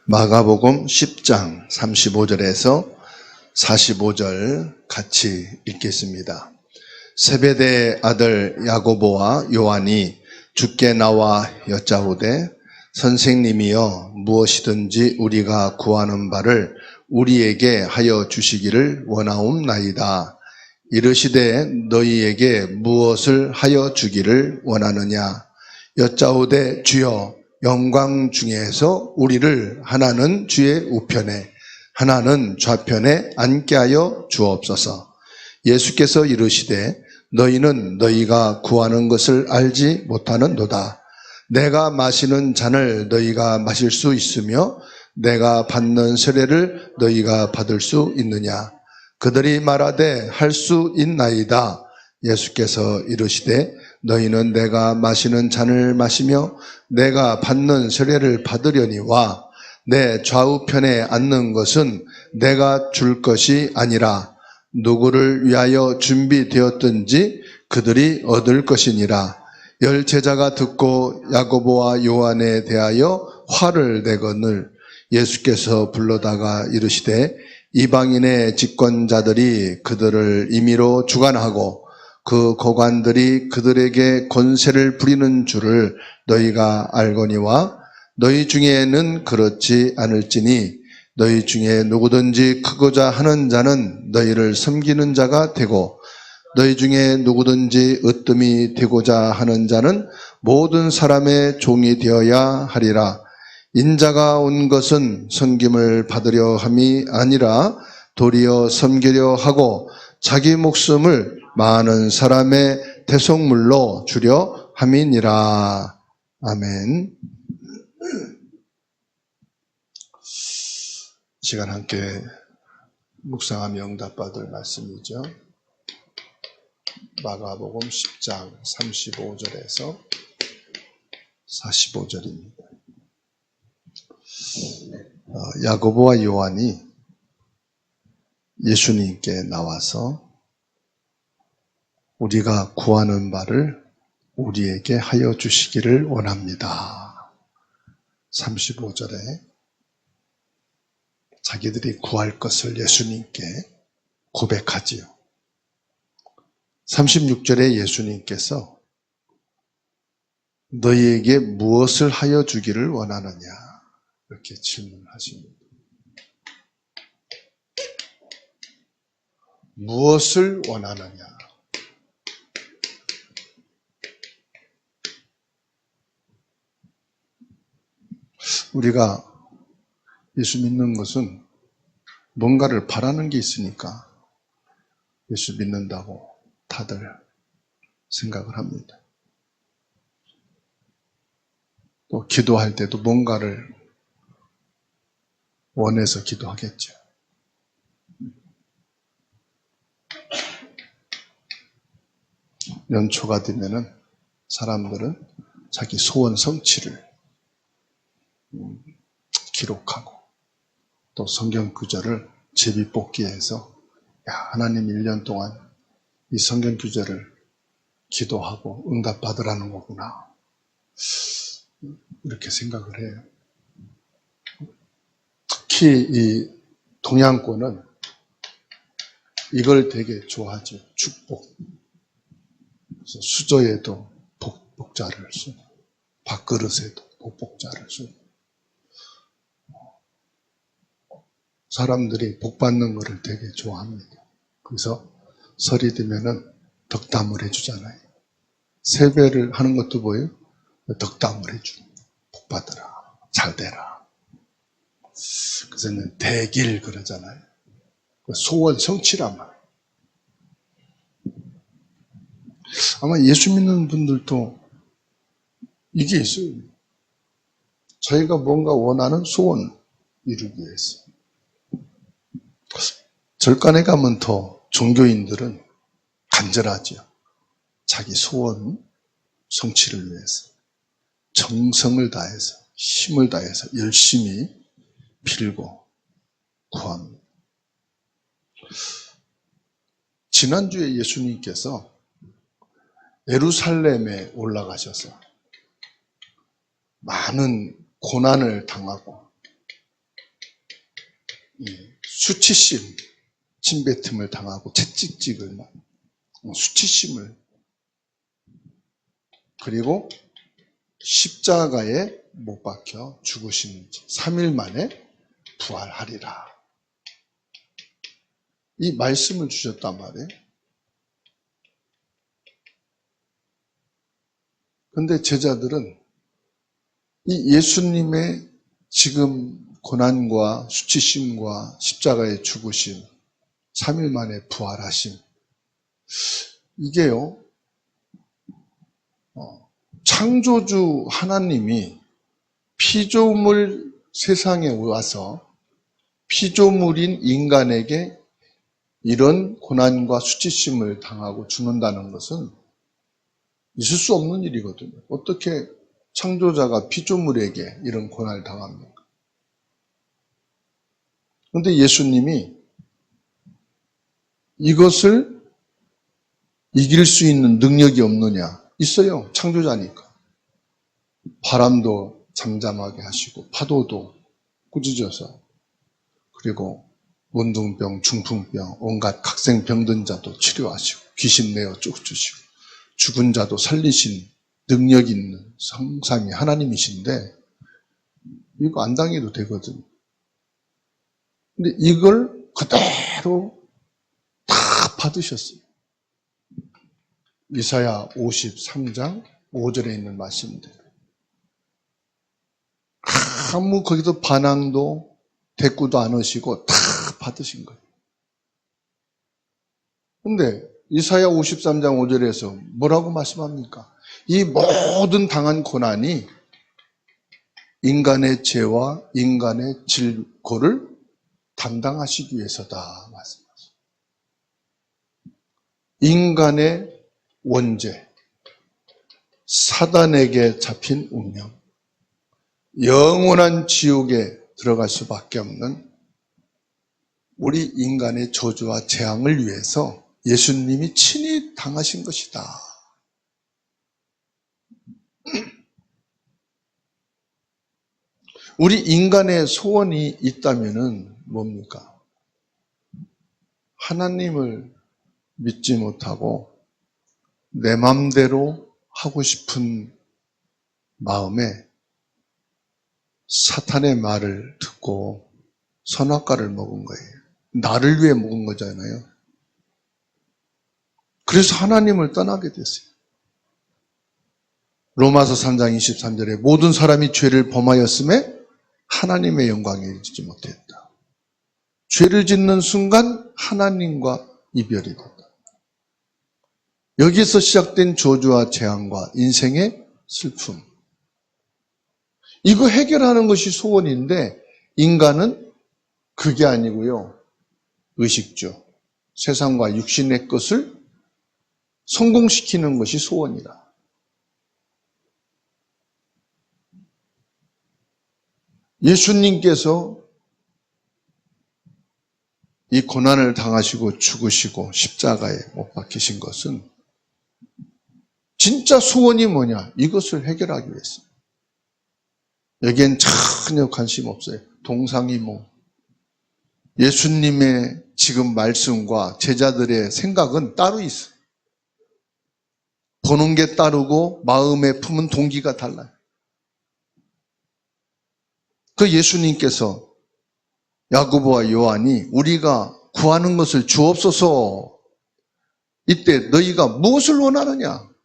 마가복음 10장 35절에서 45절 같이 읽겠습니다. 세베대의 아들 야고보와 요한이 주께 나와 여짜오되 선생님이여 무엇이든지 우리가 구하는 바를 우리에게 하여 주시기를 원하옵나이다. 이르시되 너희에게 무엇을 하여 주기를 원하느냐. 여짜오되 주여 영광 중에서 우리를 하나는 주의 우편에 하나는 좌편에 앉게 하여 주옵소서. 예수께서 이르시되 너희는 너희가 구하는 것을 알지 못하는도다. 내가 마시는 잔을 너희가 마실 수 있으며 내가 받는 세례를 너희가 받을 수 있느냐. 그들이 말하되 할 수 있나이다. 예수께서 이르시되 너희는 내가 마시는 잔을 마시며 내가 받는 세례를 받으려니와 내 좌우편에 앉는 것은 내가 줄 것이 아니라 누구를 위하여 준비되었든지 그들이 얻을 것이니라. 열 제자가 듣고 야고보와 요한에 대하여 화를 내거늘 예수께서 불러다가 이르시되 이방인의 집권자들이 그들을 임의로 주관하고 그 고관들이 그들에게 권세를 부리는 줄을 너희가 알거니와 너희 중에는 그렇지 않을지니 너희 중에 누구든지 크고자 하는 자는 너희를 섬기는 자가 되고 너희 중에 누구든지 으뜸이 되고자 하는 자는 모든 사람의 종이 되어야 하리라. 인자가 온 것은 섬김을 받으려 함이 아니라 도리어 섬기려 하고 자기 목숨을 많은 사람의 대속물로 주려 함이니라. 아멘. 시간 함께 묵상하며 응답받을 말씀이죠. 마가복음 10장 35절에서 45절입니다. 야고보와 요한이 예수님께 나와서 우리가 구하는 바를 우리에게 하여 주시기를 원합니다. 35절에 자기들이 구할 것을 예수님께 고백하지요. 36절에 예수님께서 너희에게 무엇을 하여 주기를 원하느냐 이렇게 질문하십니다. 무엇을 원하느냐? 우리가 예수 믿는 것은 뭔가를 바라는 게 있으니까 예수 믿는다고 다들 생각을 합니다. 또 기도할 때도 뭔가를 원해서 기도하겠죠. 연초가 되면은 사람들은 자기 소원 성취를 기록하고 또 성경 구절을 제비뽑기해서 하나님 1년 동안 이 성경 구절을 기도하고 응답받으라는 거구나 이렇게 생각을 해요. 특히 이 동양권은 이걸 되게 좋아하죠. 축복. 그래서 수저에도 복자를 쓰고 밥그릇에도 복자를 쓰고 사람들이 복 받는 거를 되게 좋아합니다. 그래서 설이 되면은 덕담을 해주잖아요. 세배를 하는 것도 뭐예요? 덕담을 해주는 복 받으라, 잘 되라. 그래서 대길 그러잖아요. 소원 성취란 말이에요. 아마 예수 믿는 분들도 이게 있어요. 저희가 뭔가 원하는 소원 이루기 위해서. 절간에 가면 더 종교인들은 간절하죠. 자기 소원 성취를 위해서 정성을 다해서 힘을 다해서 열심히 빌고 구합니다. 지난주에 예수님께서 예루살렘에 올라가셔서 많은 고난을 당하고 수치심, 침뱉음을 당하고 채찍질을 수치심을 그리고 십자가에 못 박혀 죽으신 3일 만에 부활하리라. 이 말씀을 주셨단 말이에요. 그런데 제자들은 이 예수님의 지금 고난과 수치심과 십자가에 죽으심, 3일 만에 부활하심, 이게요, 창조주 하나님이 피조물 세상에 와서 피조물인 인간에게 이런 고난과 수치심을 당하고 죽는다는 것은 있을 수 없는 일이거든요. 어떻게 창조자가 피조물에게 이런 고난을 당합니까? 그런데 예수님이 이것을 이길 수 있는 능력이 없느냐? 있어요. 창조자니까. 바람도 잠잠하게 하시고 파도도 꾸짖어서 그리고 문둥병, 중풍병, 온갖 각생병든 자도 치료하시고 귀신 내어 쫓으시고 죽은 자도 살리신 능력 있는 성삼위 하나님이신데 이거 안 당해도 되거든요. 근데 이걸 그대로 다 받으셨어요. 이사야 53장 5절에 있는 말씀대로. 아무 거기도 반항도 대꾸도 안 하시고 다 받으신 거예요. 근데 이사야 53장 5절에서 뭐라고 말씀합니까? 이 모든 당한 고난이 인간의 죄와 인간의 질고를 담당하시기 위해서다 말씀하셨어요. 인간의 원죄, 사단에게 잡힌 운명, 영원한 지옥에 들어갈 수밖에 없는 우리 인간의 저주와 재앙을 위해서 예수님이 친히 당하신 것이다. 우리 인간의 소원이 있다면은 뭡니까? 하나님을 믿지 못하고 내 맘대로 하고 싶은 마음에 사탄의 말을 듣고 선악과를 먹은 거예요. 나를 위해 먹은 거잖아요. 그래서 하나님을 떠나게 됐어요. 로마서 3장 23절에 모든 사람이 죄를 범하였음에 하나님의 영광에 이르지 못했다. 죄를 짓는 순간 하나님과 이별이 됐다. 여기서 시작된 저주와 재앙과 인생의 슬픔. 이거 해결하는 것이 소원인데 인간은 그게 아니고요. 의식주, 세상과 육신의 것을 성공시키는 것이 소원이다. 예수님께서 이 고난을 당하시고 죽으시고 십자가에 못 박히신 것은 진짜 소원이 뭐냐? 이것을 해결하기 위해서. 여기엔 전혀 관심 없어요. 동상이몽. 예수님의 지금 말씀과 제자들의 생각은 따로 있어요. 보는 게 따르고 마음에 품은 동기가 달라요. 그 예수님께서 야고보와 요한이 우리가 구하는 것을 주옵소서 이때 너희가 무엇을 원하느냐?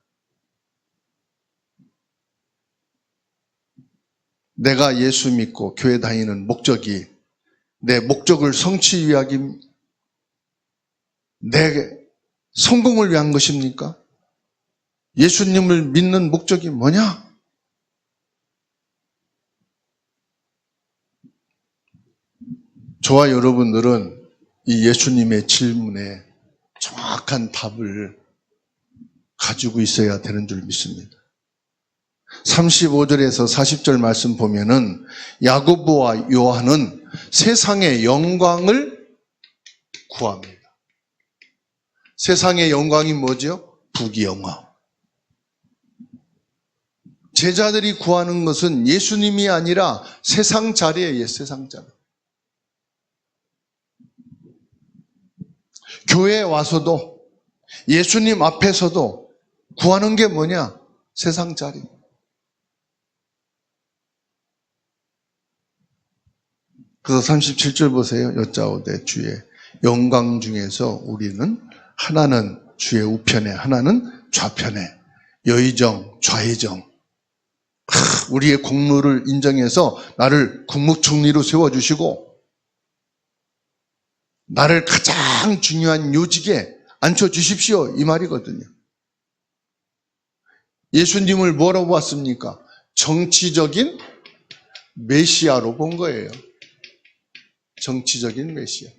내가 예수 믿고 교회 다니는 목적이 내 목적을 성취 위하기 내 성공을 위한 것입니까? 예수님을 믿는 목적이 뭐냐? 저와 여러분들은 이 예수님의 질문에 정확한 답을 가지고 있어야 되는 줄 믿습니다. 35절에서 40절 말씀 보면은 야고보와 요한은 세상의 영광을 구합니다. 세상의 영광이 뭐죠? 부귀영화. 제자들이 구하는 것은 예수님이 아니라 세상 자리예요. 세상 자리. 교회에 와서도 예수님 앞에서도 구하는 게 뭐냐? 세상 자리. 그래서 37절 보세요. 여짜오되 주의 영광 중에서 우리는 하나는 주의 우편에 하나는 좌편에 여의정 좌의정 우리의 공로를 인정해서 나를 국무총리로 세워주시고 나를 가장 중요한 요직에 앉혀주십시오 이 말이거든요. 예수님을 뭐라고 봤습니까? 정치적인 메시아로 본 거예요. 정치적인 메시아.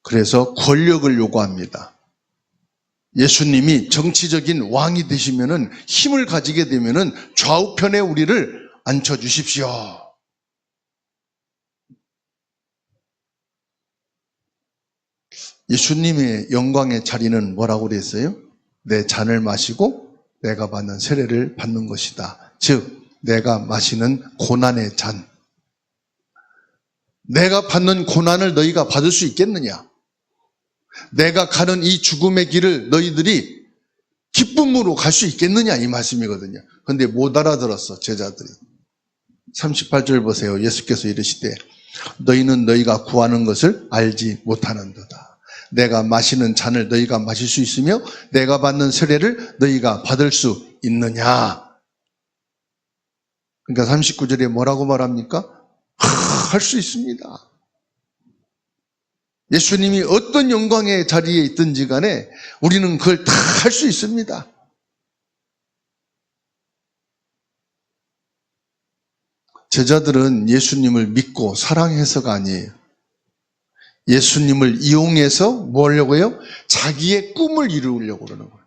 그래서 권력을 요구합니다. 예수님이 정치적인 왕이 되시면은 힘을 가지게 되면은 좌우편에 우리를 앉혀주십시오. 예수님의 영광의 자리는 뭐라고 그랬어요? 내 잔을 마시고 내가 받는 세례를 받는 것이다. 즉 내가 마시는 고난의 잔. 내가 받는 고난을 너희가 받을 수 있겠느냐? 내가 가는 이 죽음의 길을 너희들이 기쁨으로 갈 수 있겠느냐 이 말씀이거든요. 그런데 못 알아들었어 제자들이. 38절 보세요. 예수께서 이르시되 너희는 너희가 구하는 것을 알지 못하는도다. 내가 마시는 잔을 너희가 마실 수 있으며 내가 받는 세례를 너희가 받을 수 있느냐. 그러니까 39절에 뭐라고 말합니까? 할 수 있습니다. 예수님이 어떤 영광의 자리에 있든지 간에 우리는 그걸 다 할 수 있습니다. 제자들은 예수님을 믿고 사랑해서가 아니에요. 예수님을 이용해서 뭐 하려고요? 자기의 꿈을 이루려고 그러는 거예요.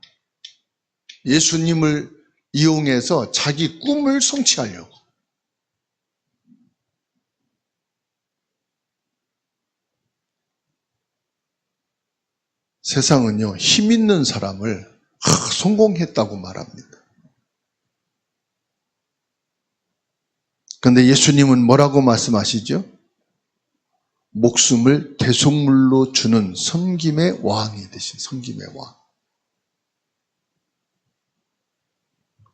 예수님을 이용해서 자기 꿈을 성취하려고. 세상은요, 힘 있는 사람을 성공했다고 말합니다. 그런데 예수님은 뭐라고 말씀하시죠? 목숨을 대속물로 주는 섬김의 왕이 되신 섬김의 왕.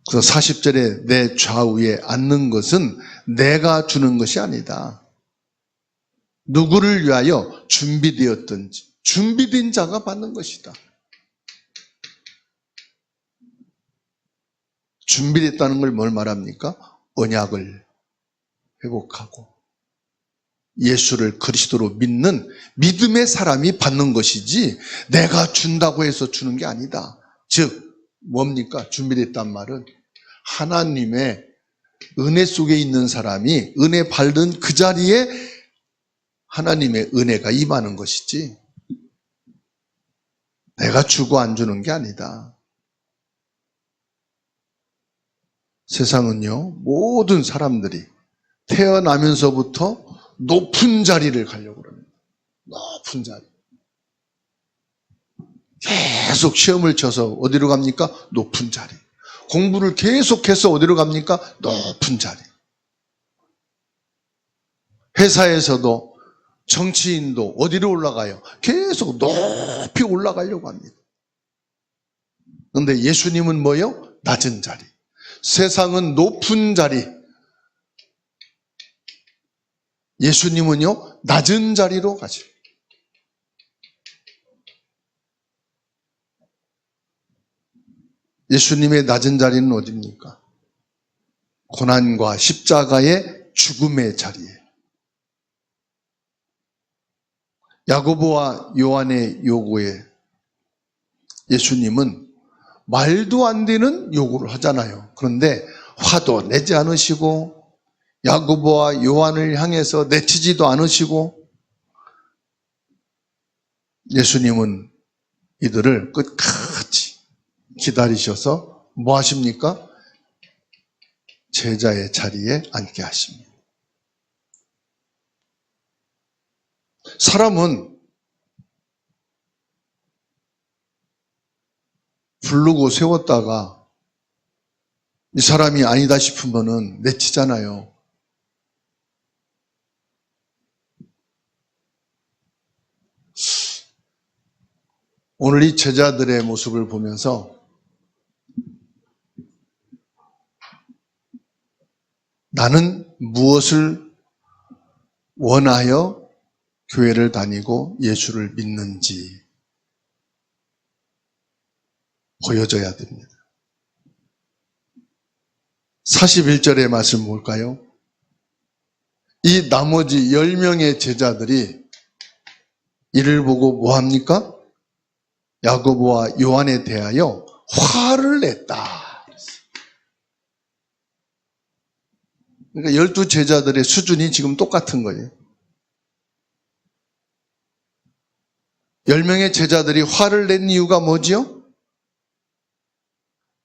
그래서 40절에 내 좌우에 앉는 것은 내가 주는 것이 아니다. 누구를 위하여 준비되었든지 준비된 자가 받는 것이다. 준비됐다는 걸 뭘 말합니까? 언약을 회복하고 예수를 그리스도로 믿는 믿음의 사람이 받는 것이지 내가 준다고 해서 주는 게 아니다. 즉 뭡니까? 준비됐단 말은 하나님의 은혜 속에 있는 사람이 은혜 받는 그 자리에 하나님의 은혜가 임하는 것이지 내가 주고 안 주는 게 아니다. 세상은요, 모든 사람들이 태어나면서부터 높은 자리를 가려고 합니다. 높은 자리. 계속 시험을 쳐서 어디로 갑니까? 높은 자리. 공부를 계속해서 어디로 갑니까? 높은 자리. 회사에서도 정치인도 어디로 올라가요? 계속 높이 올라가려고 합니다. 그런데 예수님은 뭐예요? 낮은 자리. 세상은 높은 자리. 예수님은요, 낮은 자리로 가죠. 예수님의 낮은 자리는 어디입니까? 고난과 십자가의 죽음의 자리에. 야고보와 요한의 요구에 예수님은 말도 안 되는 요구를 하잖아요. 그런데 화도 내지 않으시고 야고보와 요한을 향해서 내치지도 않으시고 예수님은 이들을 끝까지 기다리셔서 뭐 하십니까? 제자의 자리에 앉게 하십니다. 사람은 부르고 세웠다가 이 사람이 아니다 싶으면은 내치잖아요. 오늘 이 제자들의 모습을 보면서 나는 무엇을 원하여 교회를 다니고 예수를 믿는지 보여줘야 됩니다. 41절의 말씀 뭘까요? 이 나머지 10명의 제자들이 이를 보고 뭐합니까? 야고보와 요한에 대하여 화를 냈다. 그러니까 12제자들의 수준이 지금 똑같은 거예요. 10명의 제자들이 화를 낸 이유가 뭐지요?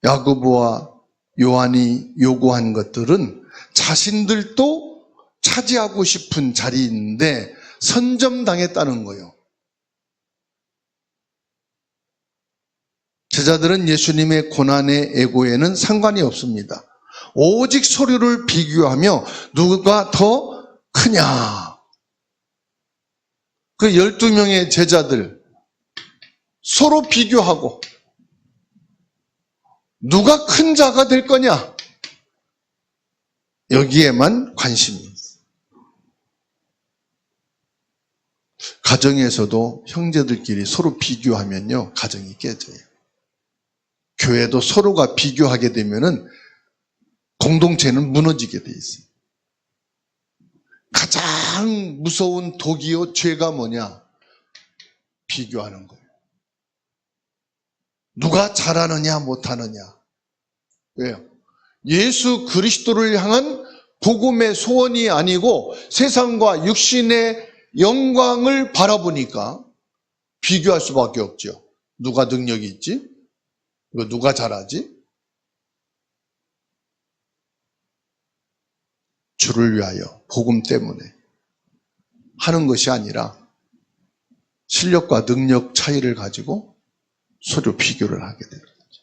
야고보와 요한이 요구한 것들은 자신들도 차지하고 싶은 자리인데 선점당했다는 거예요. 제자들은 예수님의 고난의 애고에는 상관이 없습니다. 오직 서로를 비교하며 누가 더 크냐. 그 12명의 제자들 서로 비교하고 누가 큰 자가 될 거냐. 여기에만 관심이 있어요. 가정에서도 형제들끼리 서로 비교하면요, 가정이 깨져요. 교회도 서로가 비교하게 되면은 공동체는 무너지게 돼 있어요. 가장 무서운 독이요, 죄가 뭐냐? 비교하는 거예요. 누가 잘하느냐, 못하느냐. 왜요? 예수 그리스도를 향한 복음의 소원이 아니고 세상과 육신의 영광을 바라보니까 비교할 수밖에 없죠. 누가 능력이 있지? 이거 누가 잘하지? 주를 위하여 복음 때문에 하는 것이 아니라 실력과 능력 차이를 가지고 서로 비교를 하게 되는 거죠.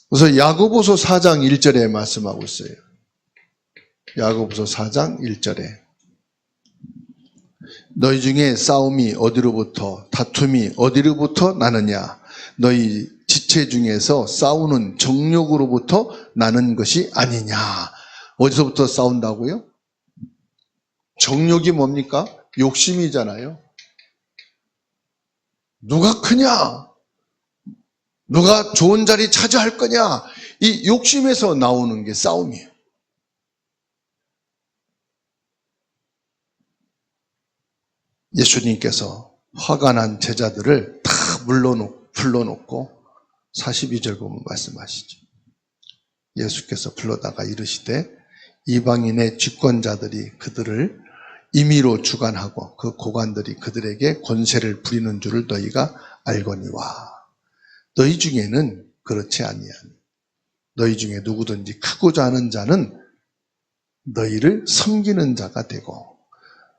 그래서 야고보서 4장 1절에 말씀하고 있어요. 야고보서 4장 1절에 너희 중에 싸움이 어디로부터 다툼이 어디로부터 나느냐 너희 지체 중에서 싸우는 정욕으로부터 나는 것이 아니냐. 어디서부터 싸운다고요? 정욕이 뭡니까? 욕심이잖아요. 누가 크냐? 누가 좋은 자리 차지할 거냐? 이 욕심에서 나오는 게 싸움이에요. 예수님께서 화가 난 제자들을 다 불러놓고 42절 보면 말씀하시죠. 예수께서 불러다가 이르시되 이방인의 집권자들이 그들을 임의로 주관하고 그 고관들이 그들에게 권세를 부리는 줄을 너희가 알거니와 너희 중에는 그렇지 아니하니 너희 중에 누구든지 크고자 하는 자는 너희를 섬기는 자가 되고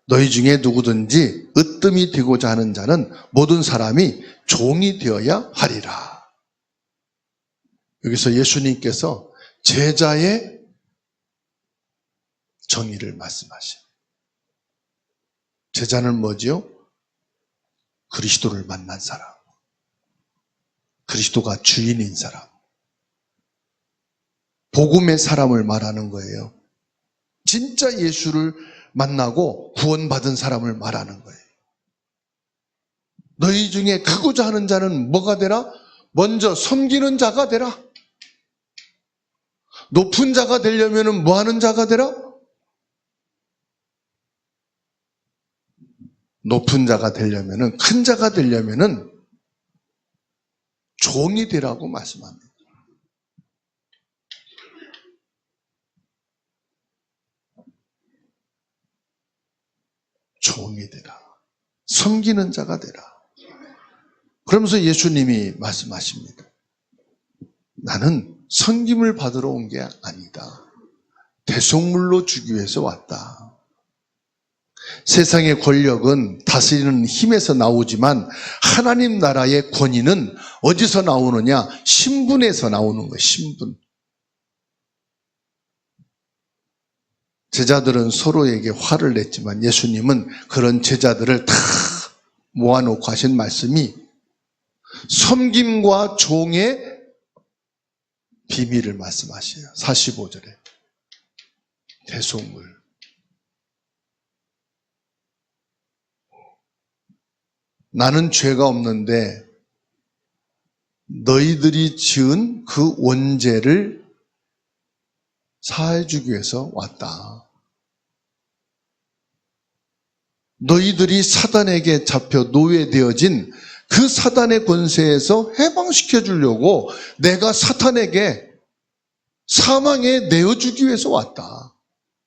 너희 중에 누구든지 으뜸이 되고자 하는 자는 모든 사람이 종이 되어야 하리라. 여기서 예수님께서 제자의 정의를 말씀하셔요. 제자는 뭐지요? 그리스도를 만난 사람. 그리스도가 주인인 사람. 복음의 사람을 말하는 거예요. 진짜 예수를 만나고 구원받은 사람을 말하는 거예요. 너희 중에 크고자 하는 자는 뭐가 되라? 먼저 섬기는 자가 되라. 높은 자가 되려면 뭐 하는 자가 되라? 높은 자가 되려면, 큰 자가 되려면 종이 되라고 말씀합니다. 종이 되라. 섬기는 자가 되라. 그러면서 예수님이 말씀하십니다. 나는 섬김을 받으러 온 게 아니다. 대속물로 주기 위해서 왔다. 세상의 권력은 다스리는 힘에서 나오지만 하나님 나라의 권위는 어디서 나오느냐? 신분에서 나오는 거예요. 신분. 제자들은 서로에게 화를 냈지만 예수님은 그런 제자들을 다 모아놓고 하신 말씀이 섬김과 종의 비밀을 말씀하셔요. 45절에 대속물. 나는 죄가 없는데 너희들이 지은 그 원죄를 사해주기 위해서 왔다. 너희들이 사단에게 잡혀 노예되어진 그 사단의 권세에서 해방시켜 주려고 내가 사탄에게 사망에 내어주기 위해서 왔다.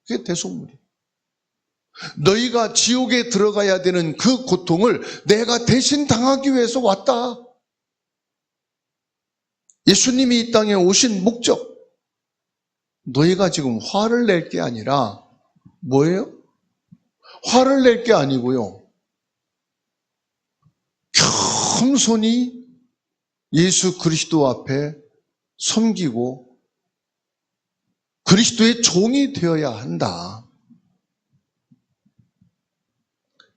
그게 대속물이에요. 너희가 지옥에 들어가야 되는 그 고통을 내가 대신 당하기 위해서 왔다. 예수님이 이 땅에 오신 목적, 너희가 지금 화를 낼 게 아니라 뭐예요? 화를 낼 게 아니고요. 겸손히 예수 그리스도 앞에 섬기고 그리스도의 종이 되어야 한다.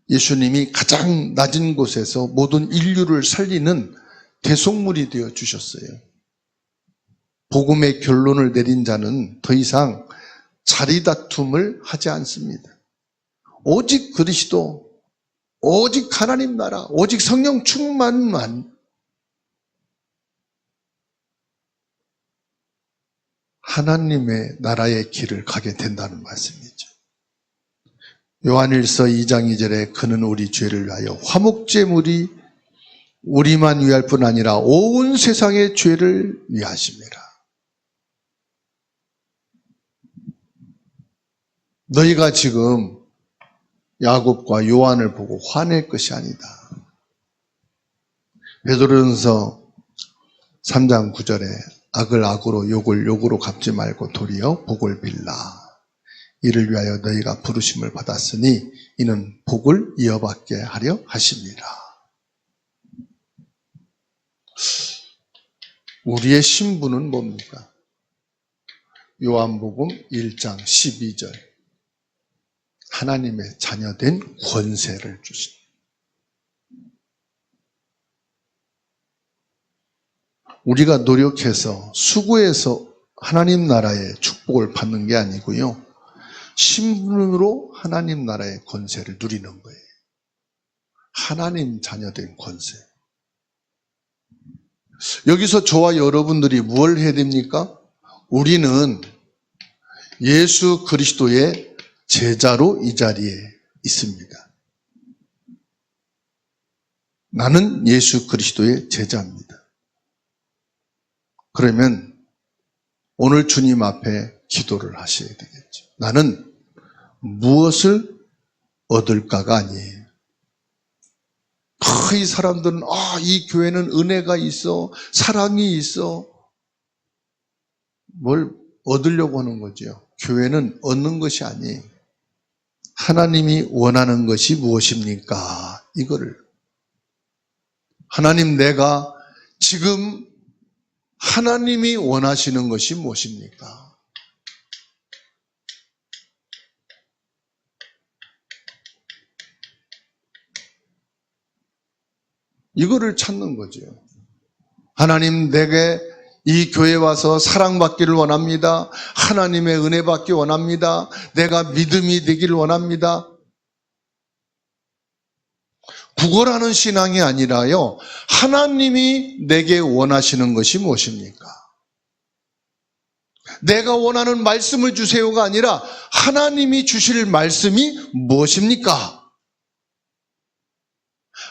예수님이 가장 낮은 곳에서 모든 인류를 살리는 대속물이 되어 주셨어요. 복음의 결론을 내린 자는 더 이상 자리다툼을 하지 않습니다. 오직 그리스도, 오직 하나님 나라, 오직 성령 충만만 하나님의 나라의 길을 가게 된다는 말씀이죠. 요한일서 2장 2절에 그는 우리 죄를 위하여 화목제물이 우리만 위할 뿐 아니라 온 세상의 죄를 위하심이라. 너희가 지금 야곱과 요한을 보고 화낼 것이 아니다. 베드로전서 3장 9절에 악을 악으로 욕을 욕으로 갚지 말고 도리어 복을 빌라. 이를 위하여 너희가 부르심을 받았으니 이는 복을 이어받게 하려 하심이라. 우리의 신분은 뭡니까? 요한복음 1장 12절. 하나님의 자녀된 권세를 주십니다. 우리가 노력해서 수고해서 하나님 나라의 축복을 받는 게 아니고요. 신분으로 하나님 나라의 권세를 누리는 거예요. 하나님 자녀된 권세. 여기서 저와 여러분들이 뭘 해야 됩니까? 우리는 예수 그리스도의 제자로 이 자리에 있습니다. 나는 예수 그리스도의 제자입니다. 그러면 오늘 주님 앞에 기도를 하셔야 되겠죠. 나는 무엇을 얻을까가 아니에요. 이 사람들은 이 교회는 은혜가 있어, 사랑이 있어. 뭘 얻으려고 하는 거죠. 교회는 얻는 것이 아니에요. 하나님이 원하는 것이 무엇입니까? 이거를. 하나님, 내가 지금 하나님이 원하시는 것이 무엇입니까? 이거를 찾는 거죠. 하나님, 내게 이 교회에 와서 사랑받기를 원합니다. 하나님의 은혜 받기 원합니다. 내가 믿음이 되기를 원합니다. 구걸하는 신앙이 아니라요, 하나님이 내게 원하시는 것이 무엇입니까? 내가 원하는 말씀을 주세요가 아니라 하나님이 주실 말씀이 무엇입니까?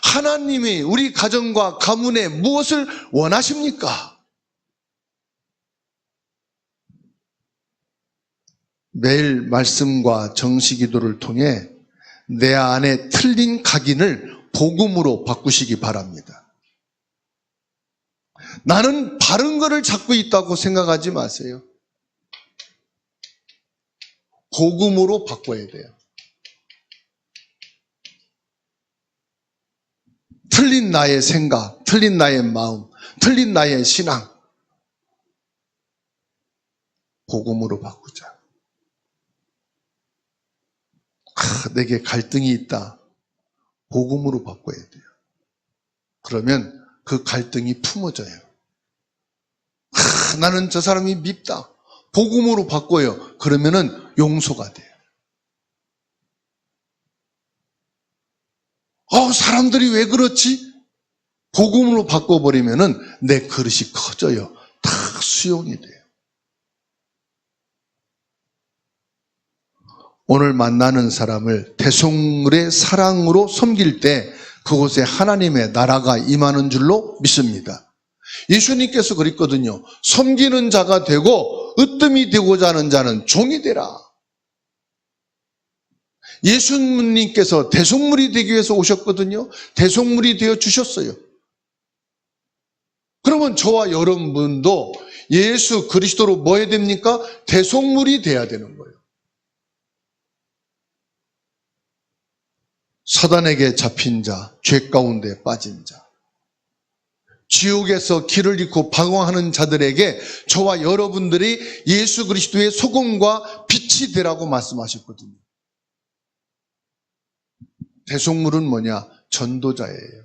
하나님이 우리 가정과 가문에 무엇을 원하십니까? 매일 말씀과 정시기도를 통해 내 안에 틀린 각인을 복음으로 바꾸시기 바랍니다. 나는 바른 것을 찾고 있다고 생각하지 마세요. 복음으로 바꿔야 돼요. 틀린 나의 생각, 틀린 나의 마음, 틀린 나의 신앙, 복음으로 바꾸자. 내게 갈등이 있다. 복음으로 바꿔야 돼요. 그러면 그 갈등이 품어져요. 나는 저 사람이 밉다. 복음으로 바꿔요. 그러면은 용서가 돼요. 사람들이 왜 그렇지? 복음으로 바꿔버리면은 내 그릇이 커져요. 다 수용이 돼요. 오늘 만나는 사람을 대속물의 사랑으로 섬길 때 그곳에 하나님의 나라가 임하는 줄로 믿습니다. 예수님께서 그랬거든요. 섬기는 자가 되고 으뜸이 되고자 하는 자는 종이 되라. 예수님께서 대속물이 되기 위해서 오셨거든요. 대속물이 되어 주셨어요. 그러면 저와 여러분도 예수 그리스도로 뭐 해야 됩니까? 대속물이 돼야 되는 거예요. 사단에게 잡힌 자, 죄 가운데 빠진 자, 지옥에서 길을 잃고 방황하는 자들에게 저와 여러분들이 예수 그리스도의 소금과 빛이 되라고 말씀하셨거든요. 대속물은 뭐냐? 전도자예요.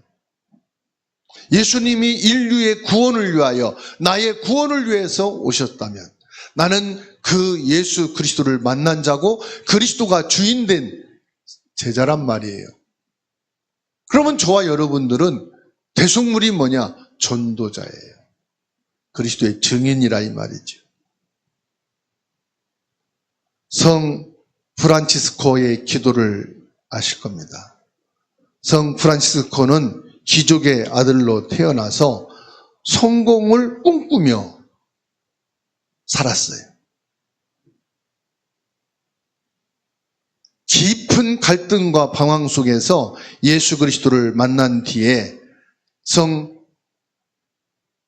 예수님이 인류의 구원을 위하여, 나의 구원을 위해서 오셨다면 나는 그 예수 그리스도를 만난 자고 그리스도가 주인된 제자란 말이에요. 그러면 저와 여러분들은 대속물이 뭐냐? 전도자예요. 그리스도의 증인이라 이 말이죠. 성 프란치스코의 기도를 아실 겁니다. 성 프란치스코는 귀족의 아들로 태어나서 성공을 꿈꾸며 살았어요. 깊은 갈등과 방황 속에서 예수 그리스도를 만난 뒤에 성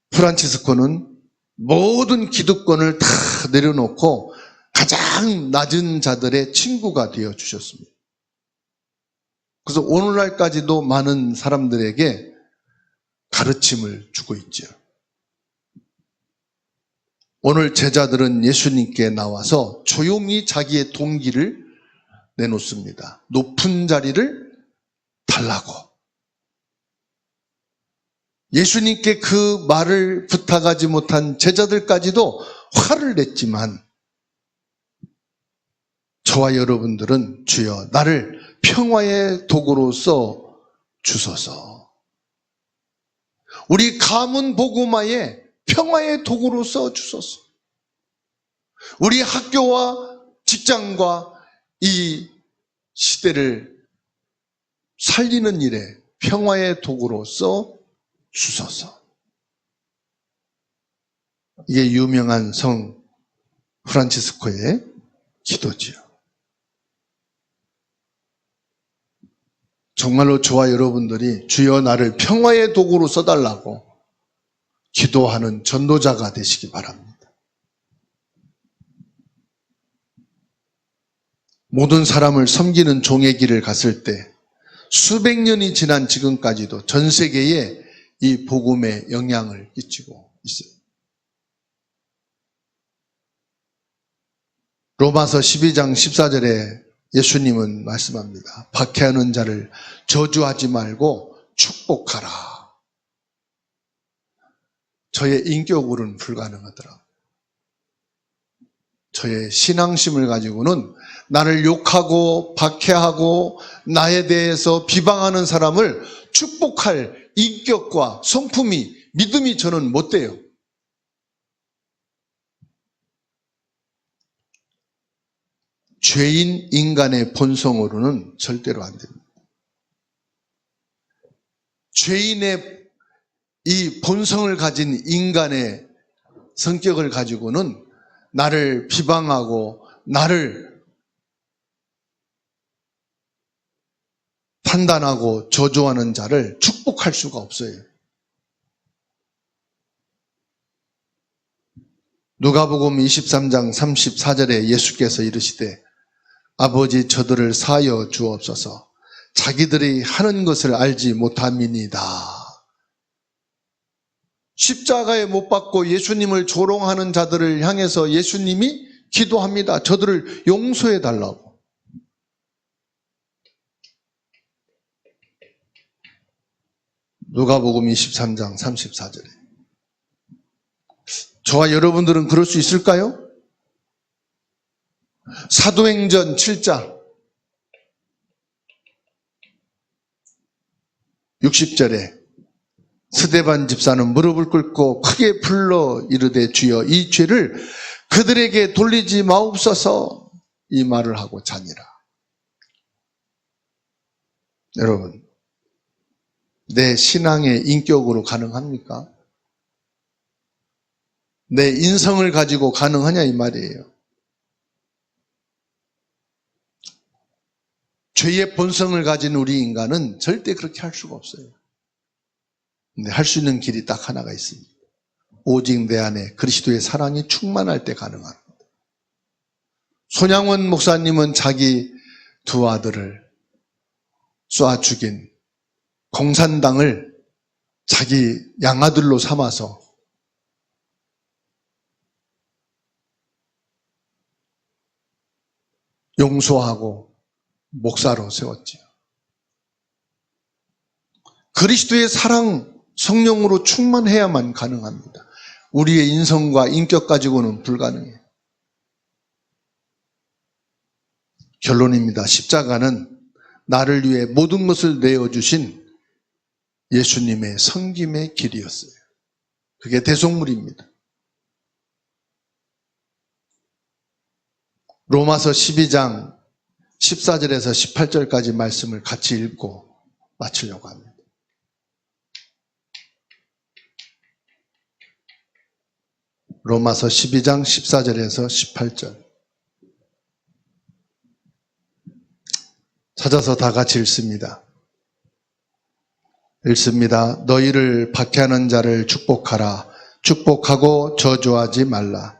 프란치스코는 모든 기득권을 다 내려놓고 가장 낮은 자들의 친구가 되어 주셨습니다. 그래서 오늘날까지도 많은 사람들에게 가르침을 주고 있죠. 오늘 제자들은 예수님께 나와서 조용히 자기의 동기를 내놓습니다. 높은 자리를 달라고. 예수님께 그 말을 부탁하지 못한 제자들까지도 화를 냈지만 저와 여러분들은 주여 나를 평화의 도구로 써 주소서. 우리 가문 복음화에 평화의 도구로 써 주소서. 우리 학교와 직장과 이 시대를 살리는 일에 평화의 도구로 써 주소서. 이게 유명한 성 프란치스코의 기도지요. 정말로 저와 여러분들이 주여 나를 평화의 도구로 써달라고 기도하는 전도자가 되시기 바랍니다. 모든 사람을 섬기는 종의 길을 갔을 때 수백 년이 지난 지금까지도 전 세계에 이 복음의 영향을 끼치고 있어요. 로마서 12장 14절에 예수님은 말씀합니다. 박해하는 자를 저주하지 말고 축복하라. 저의 인격으로는 불가능하더라. 저의 신앙심을 가지고는 나를 욕하고 박해하고 나에 대해서 비방하는 사람을 축복할 인격과 성품이, 믿음이 저는 못 돼요. 죄인 인간의 본성으로는 절대로 안 됩니다. 죄인의 이 본성을 가진 인간의 성격을 가지고는 나를 비방하고 나를 판단하고 저주하는 자를 축복할 수가 없어요. 누가복음 23장 34절에 예수께서 이르시되 아버지 저들을 사하여 주옵소서. 자기들이 하는 것을 알지 못함이니이다. 십자가에 못 박고 예수님을 조롱하는 자들을 향해서 예수님이 기도합니다. 저들을 용서해 달라고. 누가복음 23장 34절에. 저와 여러분들은 그럴 수 있을까요? 사도행전 7장 60절에 스데반 집사는 무릎을 꿇고 크게 불러 이르되 주여 이 죄를 그들에게 돌리지 마옵소서, 이 말을 하고 자니라. 여러분, 내 신앙의 인격으로 가능합니까? 내 인성을 가지고 가능하냐 이 말이에요. 죄의 본성을 가진 우리 인간은 절대 그렇게 할 수가 없어요. 근데 할 수 있는 길이 딱 하나가 있습니다. 오직 내 안에 그리스도의 사랑이 충만할 때 가능합니다. 손양원 목사님은 자기 두 아들을 쏴 죽인 공산당을 자기 양아들로 삼아서 용서하고 목사로 세웠지요. 그리스도의 사랑, 성령으로 충만해야만 가능합니다. 우리의 인성과 인격 가지고는 불가능해요. 결론입니다. 십자가는 나를 위해 모든 것을 내어주신 예수님의 섬김의 길이었어요. 그게 대속물입니다. 로마서 12장 14절에서 18절까지 말씀을 같이 읽고 마치려고 합니다. 로마서 12장 14절에서 18절. 찾아서 다 같이 읽습니다. 읽습니다. 너희를 박해하는 자를 축복하라. 축복하고 저주하지 말라.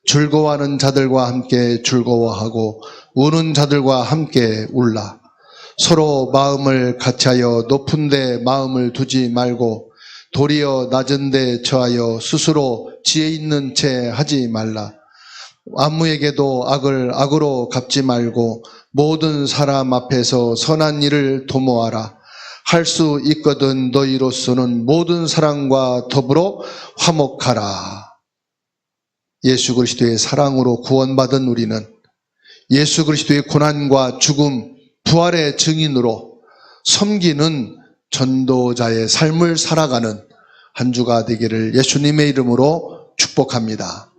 즐거워하는 자들과 함께 즐거워하고 우는 자들과 함께 울라. 서로 마음을 같이하여 높은 데 마음을 두지 말고 도리어 낮은 데 처하여 스스로 지혜 있는 채 하지 말라. 아무에게도 악을 악으로 갚지 말고 모든 사람 앞에서 선한 일을 도모하라. 할 수 있거든 너희로서는 모든 사람과 더불어 화목하라. 예수 그리스도의 사랑으로 구원받은 우리는 예수 그리스도의 고난과 죽음, 부활의 증인으로 섬기는 전도자의 삶을 살아가는 한 주가 되기를 예수님의 이름으로 축복합니다.